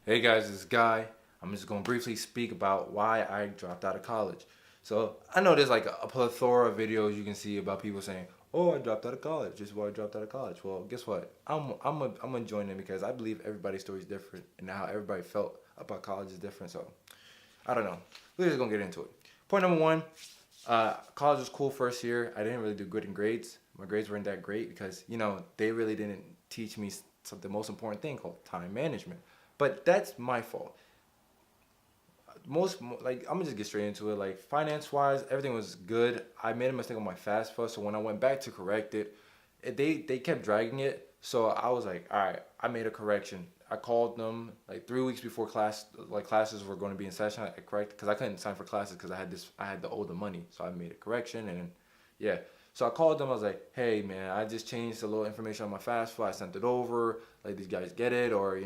Hey guys, this is Guy. I'm just going to briefly speak about why I dropped out of college. So I know there's like a plethora of videos you can see about people saying, "Oh, I dropped out of college. This is why I dropped out of college." Well, guess what? I'm gonna join in because I believe everybody's story is different and how everybody felt about college is different. So I don't know. We're just gonna get into it. Point number one: college was cool first year. I didn't really do good in grades. My grades weren't that great because they really didn't teach me the most important thing called time management. But that's my fault. Like I'm gonna just get straight into it. Like finance wise, everything was good. I made a mistake on my FAFSA, so when I went back to correct it, they kept dragging it. So I was like, all right, I made a correction. I called them like 3 weeks before classes were going to be in session. I corrected because I couldn't sign for classes because I had to owe the money. So I made a correction and yeah. So I called them. I was like, hey man, I just changed a little information on my FAFSA. I sent it over. Like these guys get it, or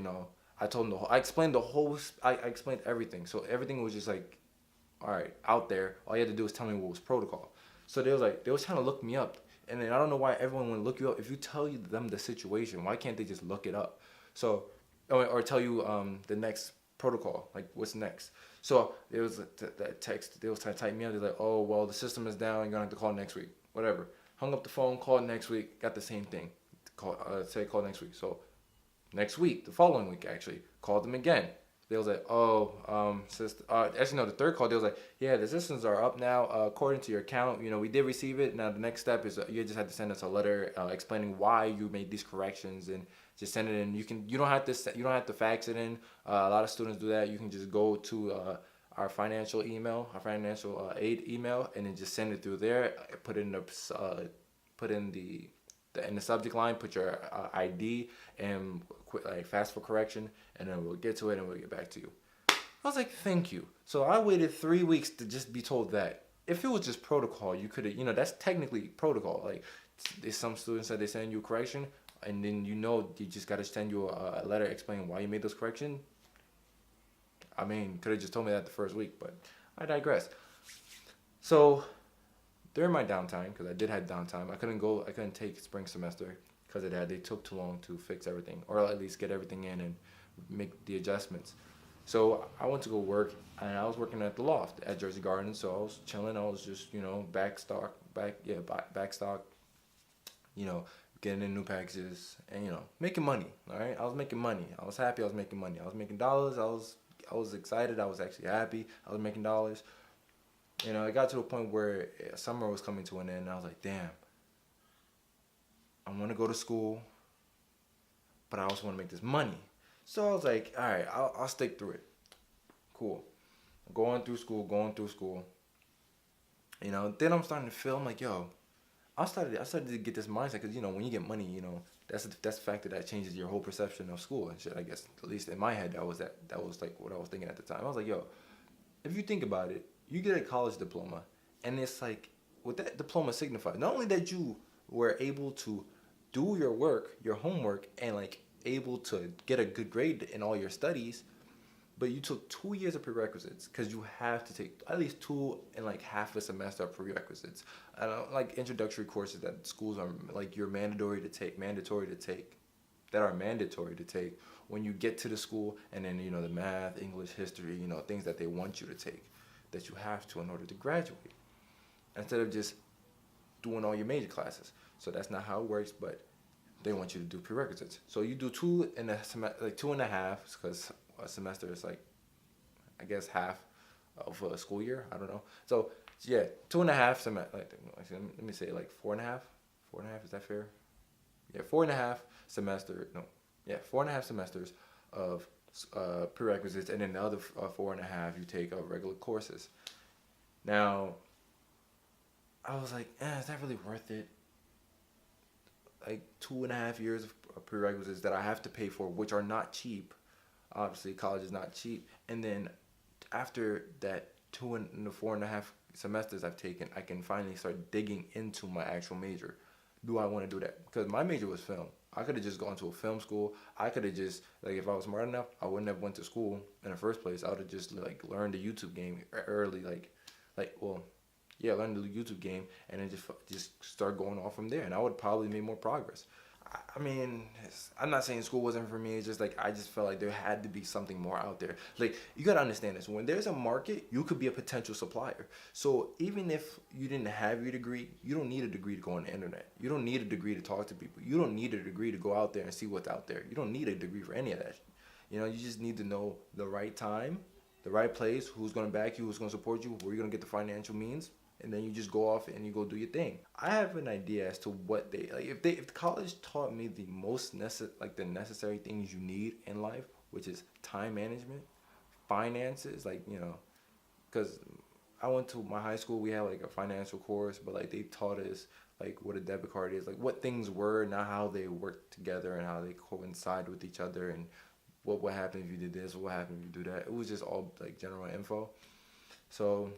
I told them I explained I explained everything. So everything was just like, all right, out there. All you had to do was tell me what was protocol. So they was trying to look me up. And then I don't know why everyone would look you up. If you tell them the situation, why can't they just look it up? So, or tell you the next protocol, like what's next. So it was that text. They was trying to type me out. They're like, oh, well, the system is down. You're going to have to call next week. Whatever. Hung up the phone, called next week. Got the same thing. Call next week. So next week, the following week actually, called them again. They was like, oh, actually no, the third call, they was like, yeah, the systems are up now. According to your account, we did receive it. Now the next step is you just have to send us a letter explaining why you made these corrections and just send it in. You don't have to fax it in. A lot of students do that. You can just go to our financial aid email, and then just send it through there. Put in the subject line, put your ID and fast for correction, and then we'll get to it and we'll get back to you. I was like, thank you. So I waited 3 weeks to just be told that. If it was just protocol, you could have, that's technically protocol. Like some students said they send you a correction, and then you just got to send you a letter explaining why you made those corrections. I mean, could have just told me that the first week, but I digress. So during my downtime, because I did have downtime, I couldn't take spring semester because they took too long to fix everything, or at least get everything in and make the adjustments. So I went to go work, and I was working at the loft at Jersey Gardens. So I was chilling. I was just back stock, getting in new packages and making money. All right, I was making money. I was happy. I was making money. I was making dollars. I was excited. I was actually happy. I was making dollars. It got to a point where summer was coming to an end, and I was like, damn, I want to go to school, but I also want to make this money. So I was like, all right, I'll stick through it. Cool. Going through school. Then I'm starting to feel, I'm like, yo, I started to get this mindset because, when you get money, that's a factor that changes your whole perception of school and shit, I guess. At least in my head, that was like what I was thinking at the time. I was like, yo, if you think about it, you get a college diploma, and it's like, what that diploma signifies, not only that you were able to do your work, your homework, and like able to get a good grade in all your studies, but you took 2 years of prerequisites because you have to take at least two and like half a semester of prerequisites. I don't like introductory courses that schools are like mandatory to take when you get to the school, and then the math, English, history, things that they want you to take that you have to in order to graduate, instead of just doing all your major classes. So that's not how it works, but they want you to do prerequisites. So you do 2.5, because a semester is like, I guess, half of a school year. I don't know. So yeah, 2.5 semester. Let me say like 4.5. 4.5, is that fair? Yeah, 4.5 semester. No, yeah, 4.5 semesters of prerequisites, and then the other 4.5 you take regular courses. Now, I was like, is that really worth it? Like 2.5 years of prerequisites that I have to pay for, which are not cheap. Obviously, college is not cheap. And then after that 4.5 semesters I've taken, I can finally start digging into my actual major. Do I want to do that? Because my major was film. I could have just gone to a film school. I could have just, like, if I was smart enough, I wouldn't have went to school in the first place. I would have just like learned the YouTube game early, learn the YouTube game, and then just start going off from there. And I would probably make more progress. I mean, I'm not saying school wasn't for me. It's just like I just felt like there had to be something more out there. Like you gotta understand this. When there's a market, you could be a potential supplier. So even if you didn't have your degree, you don't need a degree to go on the internet. You don't need a degree to talk to people. You don't need a degree to go out there and see what's out there. You don't need a degree for any of that. You know, you just need to know the right time, the right place, who's gonna back you, who's gonna support you, where you're gonna get the financial means, and then you just go off and you go do your thing. I have an idea as to what they like. If college taught me the most the necessary things you need in life, which is time management, finances, like because I went to my high school, we had like a financial course, but like they taught us like what a debit card is, like what things were, not how they work together and how they coincide with each other, and what would happen if you did this, what would happen if you do that. It was just all like general info. So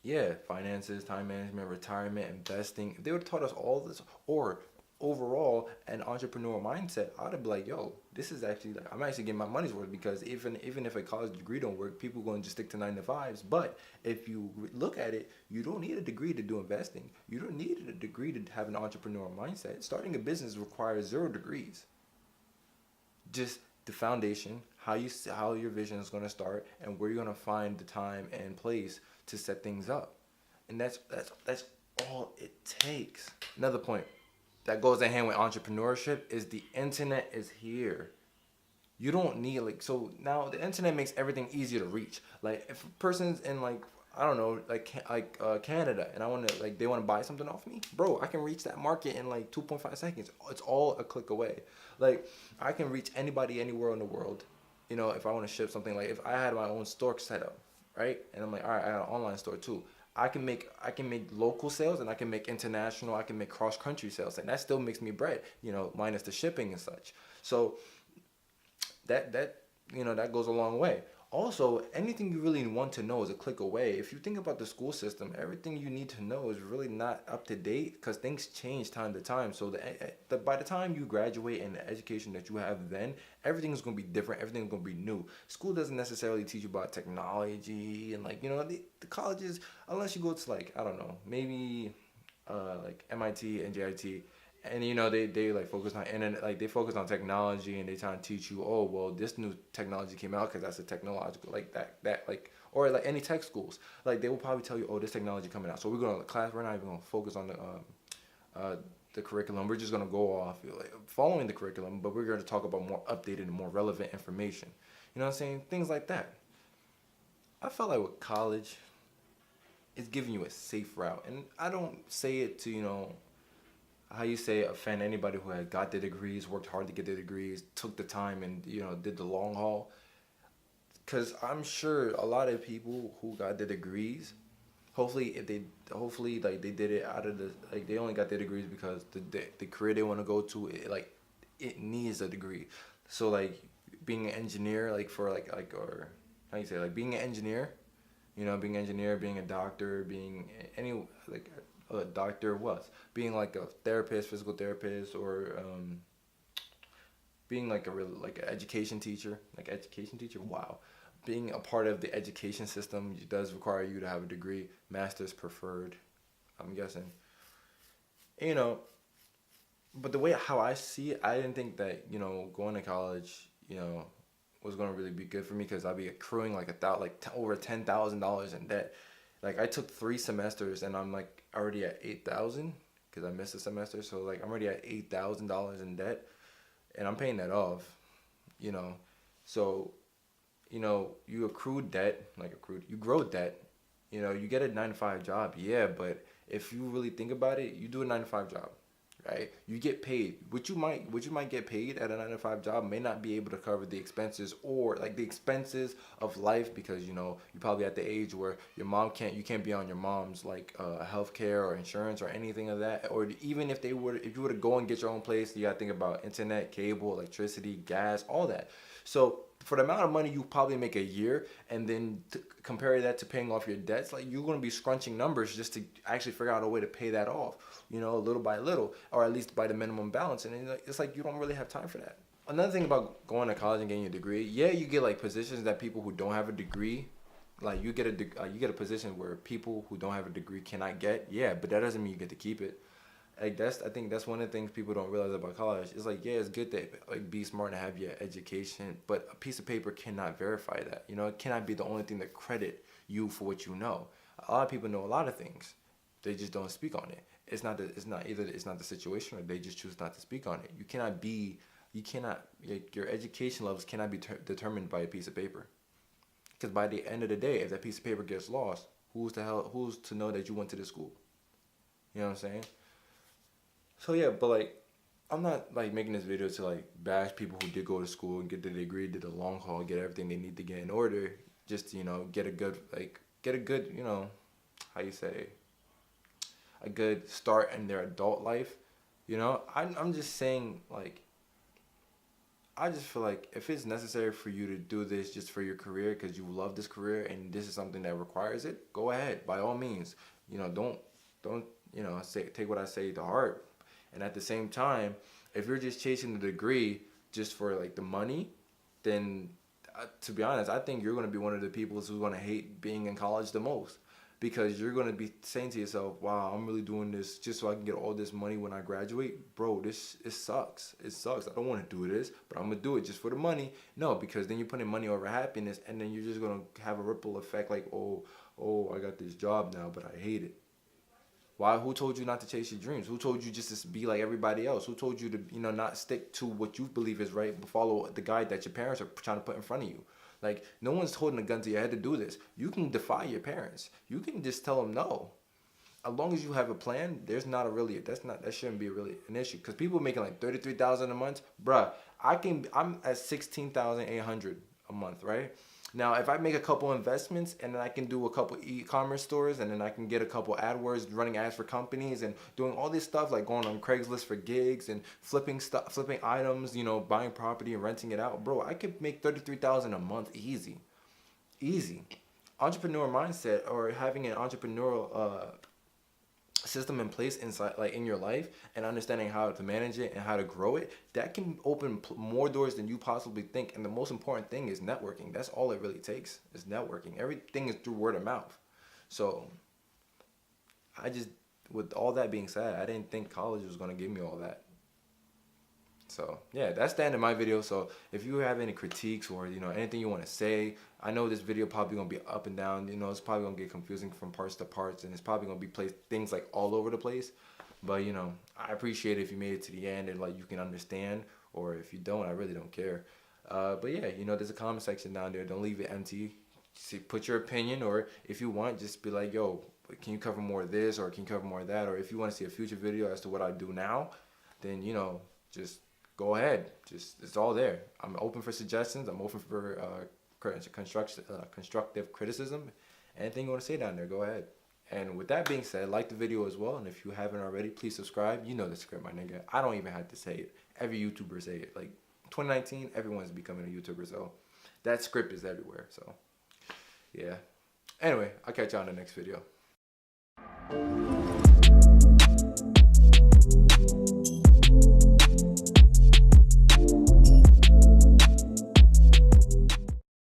yeah, finances, time management, retirement, investing. If they would have taught us all this, or overall an entrepreneurial mindset, I'd be like, yo, this is actually like I'm actually getting my money's worth, because even if a college degree don't work, people going to just stick to 9 to 5s. But if you look at it, you don't need a degree to do investing. You don't need a degree to have an entrepreneurial mindset. Starting a business requires 0 degrees. Just the foundation, how your vision is going to start, and where you're going to find the time and place to set things up. And that's all it takes. Another point that goes in hand with entrepreneurship is the internet is here. You don't need so now the internet makes everything easier to reach. Like if a person's in I don't know, Canada, and I want to they want to buy something off me, bro, I can reach that market in 2.5 seconds. It's all a click away. Like I can reach anybody anywhere in the world. If I want to ship something, like if I had my own store set up, right? And I'm like, all right, I got an online store too. I can make local sales, and I can make international, I can make cross country sales, and that still makes me bread, minus the shipping and such. So that goes a long way. Also, anything you really want to know is a click away. If you think about the school system, everything you need to know is really not up to date, because things change time to time. So by the time you graduate and the education that you have then, everything's going to be different. Everything's going to be new. School doesn't necessarily teach you about technology and the colleges, unless you go to I don't know, maybe MIT and JIT. And they focus on internet, they focus on technology, and they try to teach you, oh well, this new technology came out because that's a technological or any tech schools, they will probably tell you, oh, this technology coming out, so we're going to class, we're not even going to focus on the curriculum, we're just going to go off following the curriculum, but we're going to talk about more updated and more relevant information. You know what I'm saying? Things like that. I felt like with college, it's giving you a safe route, and I don't say it to how you say offend anybody who had got the degrees, worked hard to get the degrees, took the time, and did the long haul. Because I'm sure a lot of people who got the degrees, hopefully they did it out of they only got their degrees because the career they want to go to, it needs a degree. So being an engineer, or how you say, being an engineer, being a doctor, being a doctor was being a therapist, physical therapist, or being an education teacher, wow, being a part of the education system does require you to have a degree, master's preferred, I'm guessing. But the way how I see it, I didn't think that going to college was going to really be good for me, because I'd be accruing over $10,000 in debt. I took 3 semesters, and I'm already at 8,000 because I missed a semester. So I'm already at $8,000 in debt, and I'm paying that off. So you accrue debt, you grow debt. You get a 9 to 5 job, yeah, but if you really think about it, you do a 9 to 5 job, right? You get paid. What you might get paid at a 9 to 5 job may not be able to cover the expenses, or the expenses of life, because you're probably at the age where you can't be on your mom's healthcare or insurance or anything of that. Or even if you were to go and get your own place, you gotta think about internet, cable, electricity, gas, all that. So for the amount of money you probably make a year, and then compare that to paying off your debts, you're going to be scrunching numbers just to actually figure out a way to pay that off, little by little, or at least by the minimum balance. And it's you don't really have time for that. Another thing about going to college and getting a degree, yeah, you get positions that people who don't have a degree, you get a position where people who don't have a degree cannot get, yeah, but that doesn't mean you get to keep it. Like I think that's one of the things people don't realize about college. It's like, yeah, it's good to like be smart and have your education, but a piece of paper cannot verify that. You know, it cannot be the only thing that credit you for what you know. A lot of people know a lot of things, they just don't speak on it. It's not the situation, or they just choose not to speak on it. You cannot, like, your education levels cannot be determined by a piece of paper. Because by the end of the day, if that piece of paper gets lost, who's to know that you went to the school? You know what I'm saying? So yeah, but like, I'm not like making this video to like bash people who did go to school and get the degree, did the long haul, get everything they need to get in order, just to, you know, get a good, you know, how you say, a good start in their adult life. You know, I'm just saying, like, I just feel like if it's necessary for you to do this just for your career because you love this career and this is something that requires it, go ahead, by all means. You know, don't you know, take what I say to heart. And at the same time, if you're just chasing the degree just for like the money, then to be honest, I think you're going to be one of the people who's going to hate being in college the most, because you're going to be saying to yourself, wow, I'm really doing this just so I can get all this money when I graduate. Bro, it sucks. It sucks. I don't want to do this, but I'm going to do it just for the money. No, because then you're putting money over happiness, and then you're just going to have a ripple effect like, oh, I got this job now, but I hate it. Why? Who told you not to chase your dreams? Who told you just to be like everybody else? Who told you to, you know, not stick to what you believe is right, but follow the guide that your parents are trying to put in front of you? Like, no one's holding a gun to your head to do this. You can defy your parents. You can just tell them no. As long as you have a plan, that shouldn't be really an issue. Because people making like $33,000 a month, bruh, I'm at 16,800 a month, right? Now, if I make a couple investments and then I can do a couple e-commerce stores, and then I can get a couple AdWords, running ads for companies and doing all this stuff, like going on Craigslist for gigs and flipping items, you know, buying property and renting it out, bro, I could make $33,000 a month easy. Entrepreneur mindset, or having an entrepreneurial system in place inside, like in your life, and understanding how to manage it and how to grow it, that can open more doors than you possibly think. And the most important thing is networking. That's all it really takes, is networking. Everything is through word of mouth. So with all that being said, I didn't think college was going to give me all that. So yeah, that's the end of my video. So if you have any critiques or, you know, anything you want to say, I know this video probably gonna be up and down. You know, it's probably gonna get confusing from parts to parts, and it's probably gonna be things like all over the place. But you know, I appreciate it if you made it to the end and like you can understand, or if you don't, I really don't care. But yeah, you know, there's a comment section down there. Don't leave it empty. Put your opinion, or if you want, just be like, yo, can you cover more of this, or can you cover more of that, or if you want to see a future video as to what I do now, then, you know, just go ahead. It's all there. I'm open for suggestions. I'm open for constructive criticism. Anything you want to say down there, go ahead. And with that being said, like the video as well. And if you haven't already, please subscribe. You know the script, my nigga. I don't even have to say it. Every YouTuber say it. Like 2019, everyone's becoming a YouTuber. So that script is everywhere. So yeah. Anyway, I'll catch y'all in the next video.